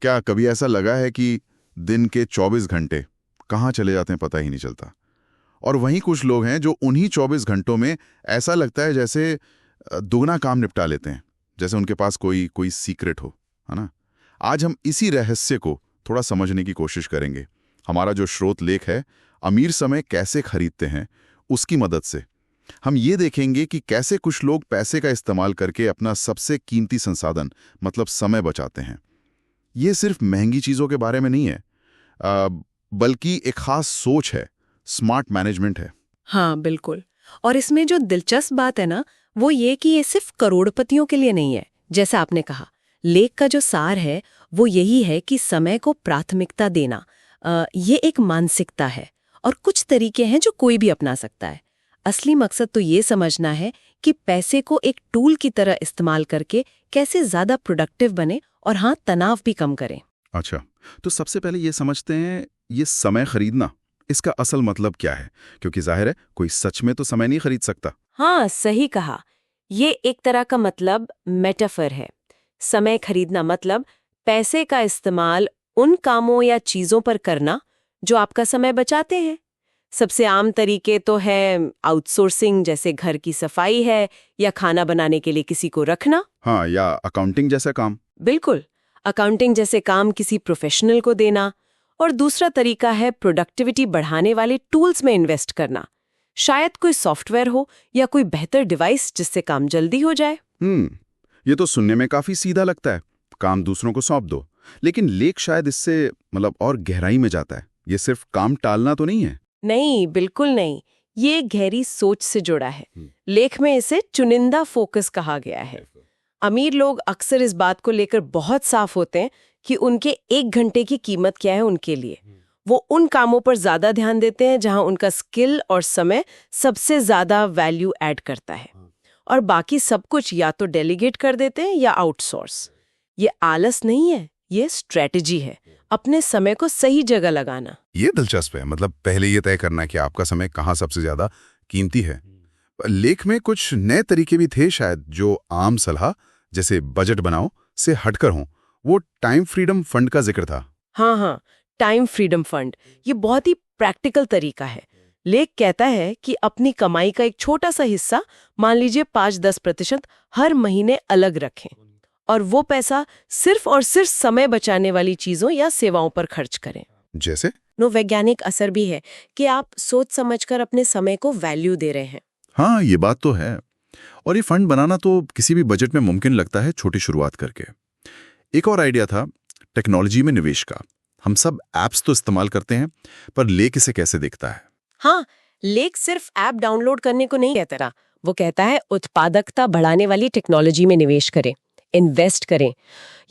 क्या कभी ऐसा लगा है कि दिन के 24 घंटे कहाँ चले जाते हैं पता ही नहीं चलता? और वहीं कुछ लोग हैं जो उन्हीं 24 घंटों में ऐसा लगता है जैसे दुगना काम निपटा लेते हैं, जैसे उनके पास कोई कोई सीक्रेट हो, है ना? आज हम इसी रहस्य को थोड़ा समझने की कोशिश करेंगे। हमारा जो स्रोत लेख है, अमीर समय कैसे खरीदते हैं, उसकी मदद से हम ये देखेंगे कि कैसे कुछ लोग पैसे का इस्तेमाल करके अपना सबसे कीमती संसाधन मतलब समय बचाते हैं। ये सिर्फ महंगी चीज़ों के बारे में नहीं है, बल्कि एक खास सोच है, स्मार्ट मैनेजमेंट है। हाँ बिल्कुल। और इसमें जो दिलचस्प बात है ना, वो ये कि ये सिर्फ करोड़पतियों के लिए नहीं है। जैसा आपने कहा, लेख का जो सार है वो यही है कि समय को प्राथमिकता देना ये एक मानसिकता है और कुछ तरीके हैं जो कोई भी अपना सकता है। असली मकसद तो ये समझना है कि पैसे को एक टूल की तरह इस्तेमाल करके कैसे ज्यादा प्रोडक्टिव बने और हाँ, तनाव भी कम करें। अच्छा, तो सबसे पहले ये समझते हैं, ये समय खरीदना, इसका असल मतलब क्या है? क्योंकि जाहिर है कोई सच में तो समय नहीं खरीद सकता। हाँ, सही कहा। ये एक तरह का मतलब मेटाफर है। समय खरीदना मतलब पैसे का इस्तेमाल उन कामों या चीजों पर करना जो आपका समय बचाते हैं। सबसे आम तरीके तो है आउटसोर्सिंग, जैसे घर की सफाई है या खाना बनाने के लिए किसी को रखना। हाँ, या अकाउंटिंग जैसा काम। बिल्कुल, अकाउंटिंग जैसे काम किसी प्रोफेशनल को देना। और दूसरा तरीका है प्रोडक्टिविटी बढ़ाने वाले टूल्स में इन्वेस्ट करना। शायद कोई सॉफ्टवेयर हो या कोई बेहतर डिवाइस जिससे काम जल्दी हो जाए। ये तो सुनने में काफी सीधा लगता है, काम दूसरों को सौंप दो। लेकिन लेख शायद इससे मतलब और गहराई में जाता है। ये सिर्फ काम टालना तो नहीं है। नहीं, बिल्कुल नहीं। ये गहरी सोच से जुड़ा है। लेख में इसे चुनिंदा फोकस कहा गया है। अमीर लोग अक्सर इस बात को लेकर बहुत साफ होते हैं कि उनके 1 घंटे की कीमत क्या है उनके लिए। वो उन कामों पर ज्यादा ध्यान देते हैं जहां उनका स्किल और समय सबसे ज्यादा वैल्यू ऐड करता है, और बाकी सब कुछ या तो डेलीगेट कर देते हैं या आउटसोर्स। ये आलस नहीं है, ये स्ट्रेटजी है, अपने समय को सही जगह लगाना। ये दिलचस्प है, मतलब पहले ये तय करना कि आपका समय कहाँ सबसे ज्यादा कीमती है। लेख में कुछ नए तरीके भी थे शायद, जो आम सलाह जैसे बजट बनाओ से हटकर हों। वो टाइम फ्रीडम फंड का जिक्र था। हाँ, टाइम फ्रीडम फंड, ये बहुत ही प्रैक्टिकल तरीका है। लेख कहता है कि अपनी कमाई का एक छोटा सा हिस्सा, मान लीजिए 5-10%, हर महीने अलग रखें और वो पैसा सिर्फ और सिर्फ समय बचाने वाली चीजों या सेवाओं पर खर्च करें। जैसे वैज्ञानिक असर भी है कि आप सोच समझकर अपने समय को वैल्यू दे रहे हैं। हाँ, ये बात तो है। और ये फंड बनाना तो किसी भी बजट में मुमकिन लगता है, छोटी शुरुआत करके। एक और आइडिया था टेक्नोलॉजी में निवेश का। हम सब ऐप्स तो इस्तेमाल करते हैं, पर लेख इसे कैसे देखता है? हाँ, लेख सिर्फ ऐप डाउनलोड करने को नहीं कहता रहा। वो कहता है उत्पादकता बढ़ाने वाली टेक्नोलॉजी में निवेश करें, इन्वेस्ट करें।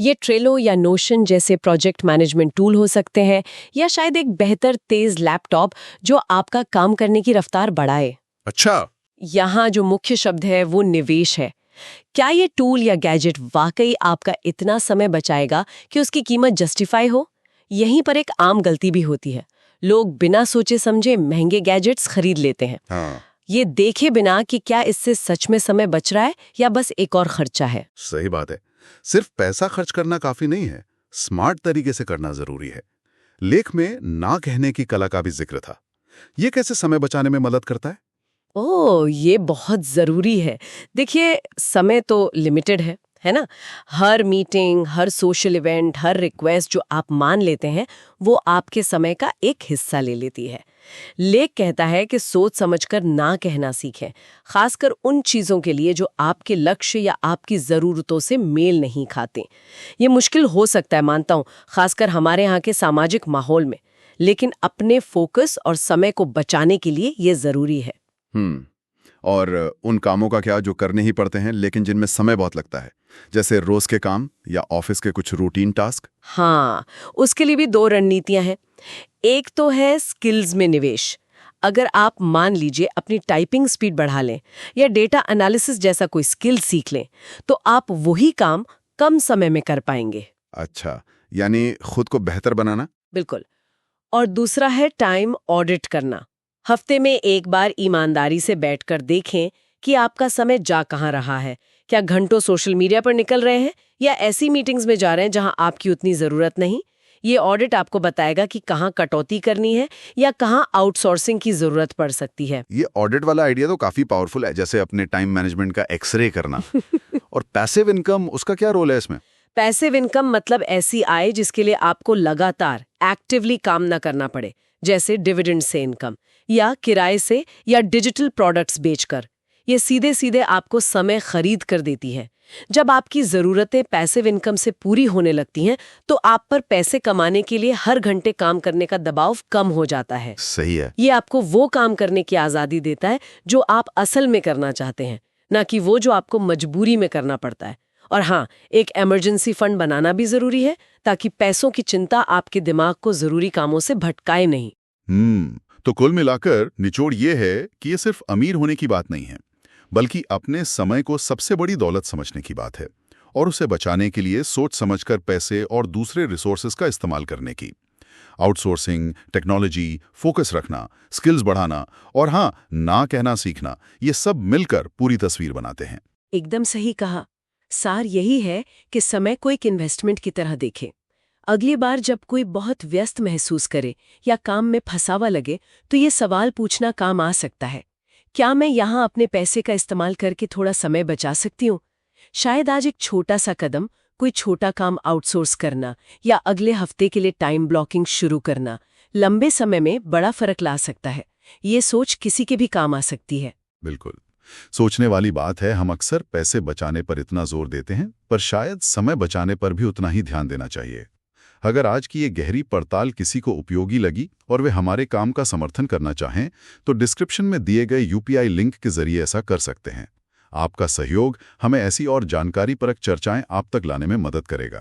ये ट्रेलो या नोशन जैसे प्रोजेक्ट मैनेजमेंट टूल हो सकते हैं, या शायद एक बेहतर तेज लैपटॉप जो आपका काम करने की रफ्तार बढ़ाए। अच्छा, यहाँ जो मुख्य शब्द है वो निवेश है। क्या ये टूल या गैजेट वाकई आपका इतना समय बचाएगा कि उसकी कीमत जस्टिफाई हो? यहीं पर एक आम गलती भी होती है। लोग बिना सोचे समझे महंगे गैजेट्स खरीद लेते हैं। हाँ, ये देखे बिना कि क्या इससे सच में समय बच रहा है या बस एक और खर्चा है। सही बात है। सिर्फ पैसा खर्च करना काफी नहीं है, स्मार्ट तरीके से करना जरूरी है। लेख में ना कहने की कला का भी जिक्र था। ये कैसे समय बचाने में मदद करता है? ओह, ये बहुत जरूरी है। देखिए, समय तो लिमिटेड है ना? हर मीटिंग, हर सोशल इवेंट, हर रिक्वेस्ट जो आप मान लेते हैं, वो आपके समय का एक हिस्सा ले लेती है। लेख कहता है कि सोच समझकर ना कहना सीखें, खासकर उन चीजों के लिए जो आपके लक्ष्य या आपकी जरूरतों से मेल नहीं खाते। ये मुश्किल हो सकता है, मानता हूँ, खासकर हमारे यहाँ के सामाजिक माहौल में, लेकिन अपने फोकस और समय को बचाने के लिए ये जरूरी है। और उन कामों का क्या जो करने ही पड़ते हैं लेकिन जिनमें समय बहुत लगता है, जैसे रोज के काम या ऑफिस के कुछ रूटीन टास्क? हाँ, उसके लिए भी 2 रणनीतियां हैं। एक तो है स्किल्स में निवेश। अगर आप मान लीजिए अपनी टाइपिंग स्पीड बढ़ा लें या डेटा एनालिसिस जैसा कोई स्किल सीख लें, तो आप वही काम कम समय में कर पाएंगे। अच्छा, यानी खुद को बेहतर बनाना। बिल्कुल। और दूसरा है टाइम ऑडिट करना। हफ्ते में एक बार ईमानदारी से बैठकर देखें कि आपका समय जा कहाँ रहा है। क्या घंटों सोशल मीडिया पर निकल रहे हैं या ऐसी मीटिंग्स में जा रहे हैं जहां आपकी उतनी जरूरत नहीं। ये ऑडिट आपको बताएगा कि कहाँ कटौती करनी है या कहाँ आउटसोर्सिंग की जरूरत पड़ सकती है। ये ऑडिट वाला आइडिया तो काफी पावरफुल है, जैसे अपने टाइम मैनेजमेंट का एक्सरे करना। और पैसिव इनकम, उसका क्या रोल है इसमें? पैसिव इनकम मतलब ऐसी आय जिसके लिए आपको लगातार एक्टिवली काम न करना पड़े, जैसे डिविडेंड से इनकम या किराए से या डिजिटल प्रोडक्ट्स बेचकर। ये सीधे सीधे आपको समय खरीद कर देती है। जब आपकी जरूरतें पैसिव इनकम से पूरी होने लगती हैं तो आप पर पैसे कमाने के लिए हर घंटे काम करने का दबाव कम हो जाता है। सही है। ये आपको वो काम करने की आजादी देता है जो आप असल में करना चाहते हैं, ना कि वो जो आपको मजबूरी में करना पड़ता है। और हाँ, एक इमरजेंसी फंड बनाना भी जरूरी है ताकि पैसों की चिंता आपके दिमाग को जरूरी कामों से भटकाए नहीं। तो कुल मिलाकर निचोड़ ये है कि ये सिर्फ अमीर होने की बात नहीं है, बल्कि अपने समय को सबसे बड़ी दौलत समझने की बात है और उसे बचाने के लिए सोच समझकर पैसे और दूसरे रिसोर्सेज का इस्तेमाल करने की। आउटसोर्सिंग, टेक्नोलॉजी, फोकस रखना, स्किल्स बढ़ाना और हाँ, ना कहना सीखना, ये सब मिलकर पूरी तस्वीर बनाते हैं। एकदम सही कहा। सार यही है कि समय को एक इन्वेस्टमेंट की तरह देखें। अगली बार जब कोई बहुत व्यस्त महसूस करे या काम में फंसावा लगे तो ये सवाल पूछना काम आ सकता है, क्या मैं यहाँ अपने पैसे का इस्तेमाल करके थोड़ा समय बचा सकती हूँ? शायद आज एक छोटा सा कदम, कोई छोटा काम आउटसोर्स करना या अगले हफ्ते के लिए टाइम ब्लॉकिंग शुरू करना, लंबे समय में बड़ा फर्क ला सकता है। ये सोच किसी के भी काम आ सकती है। बिल्कुल सोचने वाली बात है। हम अक्सर पैसे बचाने पर इतना जोर देते हैं, पर शायद समय बचाने पर भी उतना ही ध्यान देना चाहिए। अगर आज की ये गहरी पड़ताल किसी को उपयोगी लगी और वे हमारे काम का समर्थन करना चाहें तो डिस्क्रिप्शन में दिए गए UPI लिंक के जरिए ऐसा कर सकते हैं। आपका सहयोग हमें ऐसी और जानकारीपरक चर्चाएं आप तक लाने में मदद करेगा।